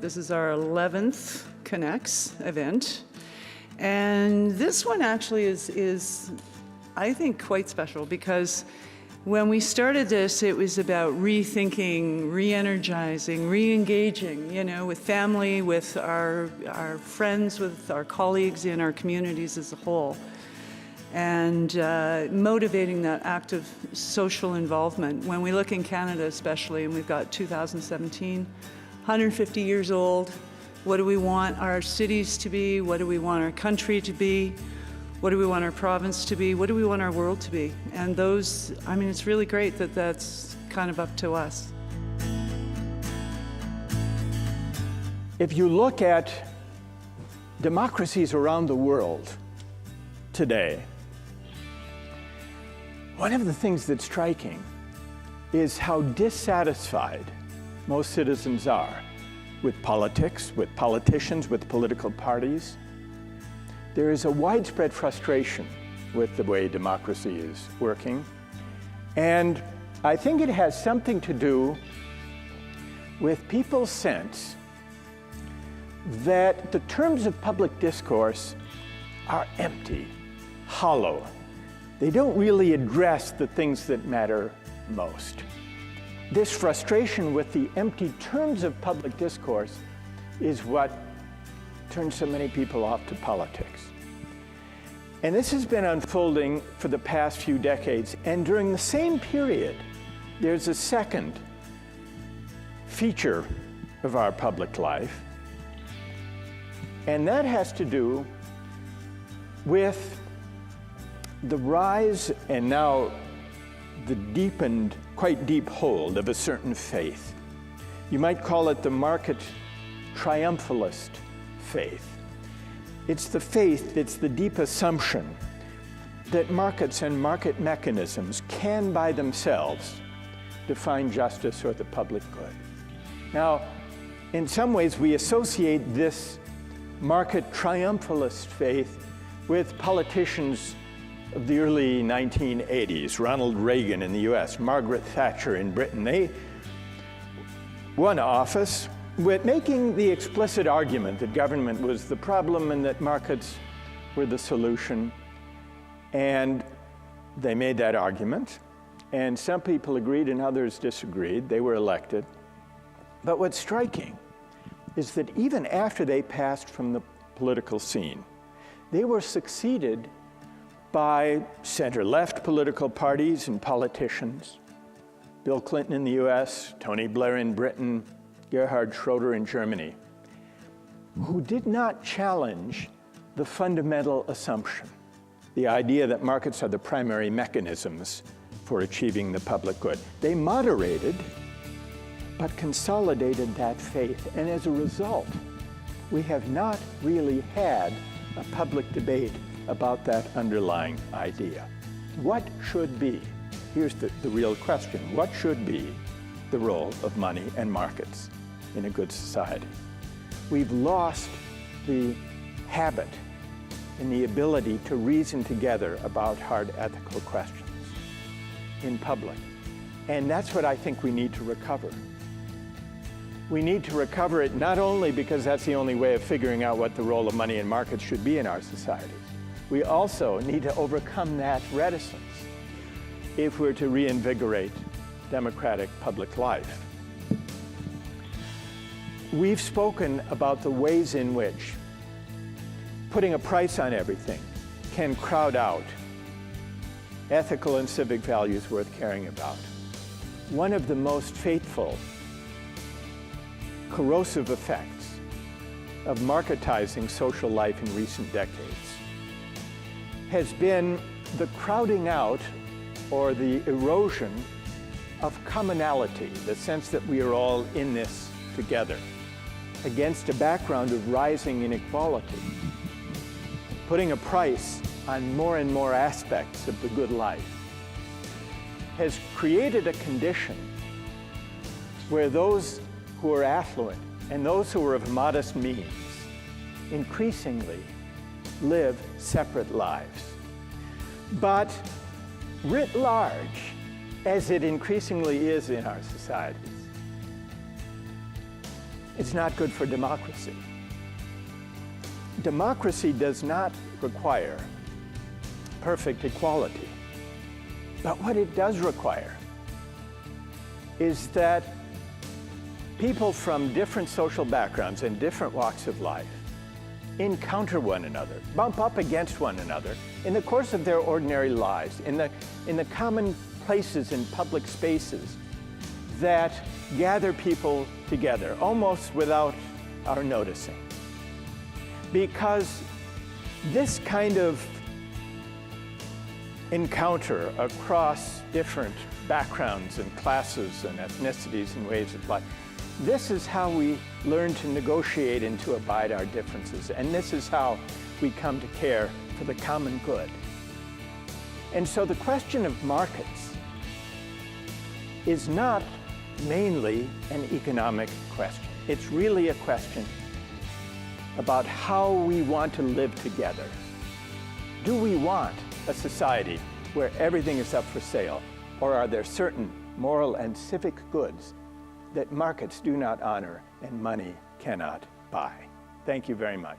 This is our 11th Connects event. And this one actually is, I think, quite special because when we started this, it was about rethinking, re-energizing, re-engaging, with family, with our friends, with our colleagues in our communities as a whole, and motivating that active social involvement. When we look in Canada especially, and we've got 2017, 150 years old, what do we want our cities to be? What do we want our country to be? What do we want our province to be? What do we want our world to be? And those, it's really great that that's kind of up to us. If you look at democracies around the world today, one of the things that's striking is how dissatisfied most citizens are with politics, with politicians, with political parties. There is a widespread frustration with the way democracy is working. And I think it has something to do with people's sense that the terms of public discourse are empty, hollow. They don't really address the things that matter most. This frustration with the empty terms of public discourse is what turns so many people off to politics. And this has been unfolding for the past few decades. And during the same period, there's a second feature of our public life. And that has to do with the rise and now the deepened, quite deep hold of a certain faith. You might call it the market triumphalist faith. It's the faith, it's the deep assumption that markets and market mechanisms can by themselves define justice or the public good. Now, in some ways, we associate this market triumphalist faith with politicians of the early 1980s, Ronald Reagan in the US, Margaret Thatcher in Britain. They won office with making the explicit argument that government was the problem and that markets were the solution. And they made that argument. And some people agreed and others disagreed. They were elected. But what's striking is that even after they passed from the political scene, they were succeeded by center-left political parties and politicians. Bill Clinton in the US, Tony Blair in Britain, Gerhard Schroeder in Germany, who did not challenge the fundamental assumption, the idea that markets are the primary mechanisms for achieving the public good. They moderated, but consolidated that faith. And as a result, we have not really had a public debate about that underlying idea. What should be, here's the real question, what should be the role of money and markets in a good society? We've lost the habit and the ability to reason together about hard ethical questions in public. And that's what I think we need to recover. We need to recover it not only because that's the only way of figuring out what the role of money and markets should be in our societies. We also need to overcome that reticence if we're to reinvigorate democratic public life. We've spoken about the ways in which putting a price on everything can crowd out ethical and civic values worth caring about. One of the most fateful, corrosive effects of marketizing social life in recent decades has been the crowding out or the erosion of commonality, the sense that we are all in this together, against a background of rising inequality. Putting a price on more and more aspects of the good life has created a condition where those who are affluent and those who are of modest means increasingly live separate lives. But writ large, as it increasingly is in our societies, It's not good for democracy. Democracy does not require perfect equality. But what it does require is that people from different social backgrounds and different walks of life encounter one another, bump up against one another in the course of their ordinary lives, in the common places and public spaces that gather people together, almost without our noticing. Because this kind of encounter across different backgrounds and classes and ethnicities and ways of life, this is how we learn to negotiate and to abide our differences. And this is how we come to care for the common good. And so the question of markets is not mainly an economic question. It's really a question about how we want to live together. Do we want a society where everything is up for sale, or are there certain moral and civic goods that markets do not honor and money cannot buy? Thank you very much.